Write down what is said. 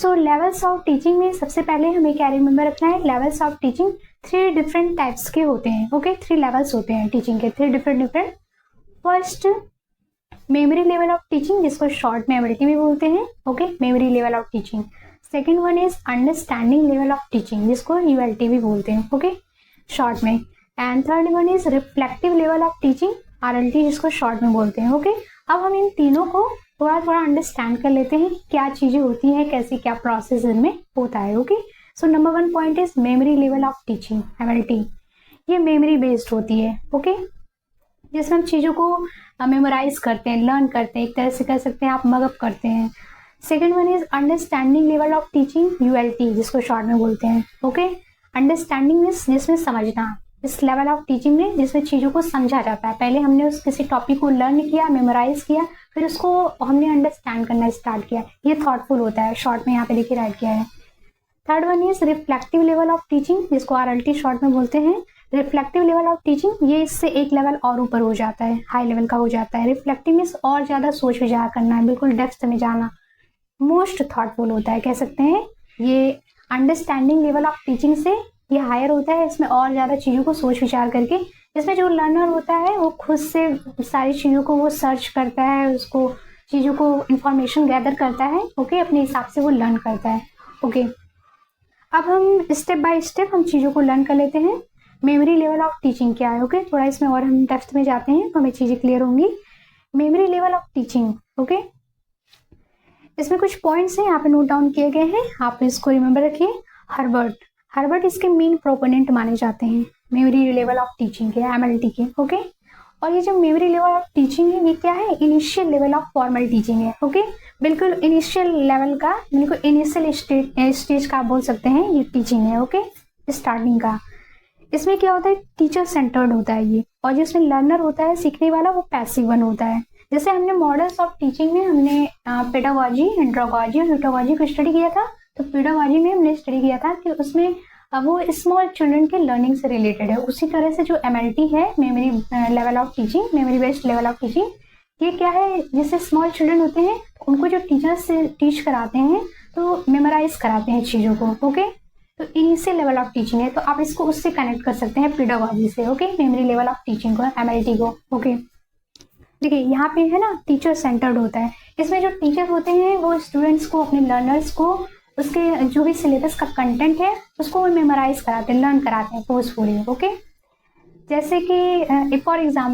So levels of teaching में सबसे पहले हमें क्या रिमेंबर रखना है, levels of teaching 3 different types के होते हैं। ओके 3 लेवल्स होते हैं टीचिंग के, 3 different. First memory level of teaching, जिसको शॉर्ट में एबिलिटी भी बोलते हैं। Okay memory level of teaching. Second one is understanding level of teaching, जिसको यूएलटी भी बोलते हैं। ओके शॉर्ट में। And third one is reflective level of teaching, RLT, जिसको शॉर्ट में बोलते हैं। ओके अब हम इन तीनों को थोड़ा थोड़ा अंडरस्टैंड कर लेते हैं, क्या चीजें होती हैं, कैसे क्या प्रोसेस इनमें होता है। Okay so number 1 point is memory level of teaching, MLT. ये मेमोरी बेस्ड होती है। ओके जिसमें हम चीजों को मेमोराइज करते हैं, लर्न करते हैं, एक तरह से कह सकते हैं आप मगअप करते हैं। Second one is understanding level of teaching, यूएलटी, जिसको शॉर्ट में बोलते हैं। ओके अंडरस्टैंडिंग मीन्स जिसमें समझना, इस लेवल ऑफ टीचिंग में जिसमें चीज़ों को समझा जाता है। पहले हमने उस किसी टॉपिक को लर्न किया, मेमोराइज किया, फिर उसको हमने अंडरस्टैंड करना स्टार्ट किया, ये थॉटफुल होता है। शॉर्ट में यहाँ पे देखिए राइट किया है। Third one is reflective level of teaching, जिसको आरएलटी शॉर्ट में बोलते हैं। रिफ्लेक्टिव लेवल ऑफ टीचिंग ये इससे एक लेवल और ऊपर हो जाता है, हाई लेवल का हो जाता है। रिफ्लेक्टिव मीन्स और ज़्यादा सोच विचार करना है, बिल्कुल डेप्थ में जाना, मोस्ट थॉटफुल होता है, कह सकते हैं। ये अंडरस्टैंडिंग लेवल ऑफ टीचिंग से ये हायर होता है, इसमें और ज़्यादा चीज़ों को सोच विचार करके, इसमें जो लर्नर होता है वो खुद से सारी चीज़ों को वो सर्च करता है, उसको चीज़ों को इंफॉर्मेशन गैदर करता है। ओके अपने हिसाब से वो लर्न करता है। ओके अब हम स्टेप बाय स्टेप हम चीज़ों को लर्न कर लेते हैं। मेमोरी लेवल ऑफ टीचिंग क्या है। ओके थोड़ा इसमें और हम डेप्थ में जाते हैं तो हमें चीज़ें क्लियर होंगी। Memory level of teaching, okay इसमें कुछ पॉइंट्स हैं यहाँ पे नोट डाउन किए गए हैं, आप इसको रिमेंबर रखिए। हर्बर्ट इसके मेन प्रोपोनेंट माने जाते हैं मेमोरी लेवल ऑफ टीचिंग के, एमएलटी के। ओके और ये जो मेमोरी लेवल ऑफ टीचिंग है ये क्या है, initial level of formal teaching है। ओके बिल्कुल इनिशियल लेवल का, बिल्कुल इनिशियल स्टेज का आप बोल सकते हैं ये टीचिंग है। ओके स्टार्टिंग का। इसमें क्या होता है, टीचर सेंटर्ड होता है ये, और जिसमें लर्नर होता है सीखने वाला वो पैसिव वन होता है। जैसे हमने मॉडल्स ऑफ टीचिंग में हमने पेडागॉजी, एंड्रोगॉजी और यूटागॉजी को स्टडी किया था। तो पेडागॉजी में हमने स्टडी किया था कि उसमें वो स्मॉल चिल्ड्रन के लर्निंग से रिलेटेड है। उसी तरह से जो एमएलटी है, memory level of teaching, memory based level of teaching, ये क्या है, जैसे स्मॉल चिल्ड्रन होते हैं उनको जो टीचर्स से टीच कराते हैं तो मेमोराइज कराते हैं चीज़ों को। ओके तो इनिशियल लेवल ऑफ टीचिंग है, तो आप इसको उससे कनेक्ट कर सकते हैं पेडागॉजी से। Okay memory level of teaching को, एमएलटी को। ओके देखिए यहाँ पे है ना टीचर सेंटर्ड होता है। इसमें जो टीचर होते हैं वो स्टूडेंट्स को, अपने लर्नर्स को उसके जो भी सिलेबस का कंटेंट है उसको मेमोराइज कराते हैं, लर्न कराते हैं फोर्सफुली। ओके जैसे कि फॉर एग्जाम्पल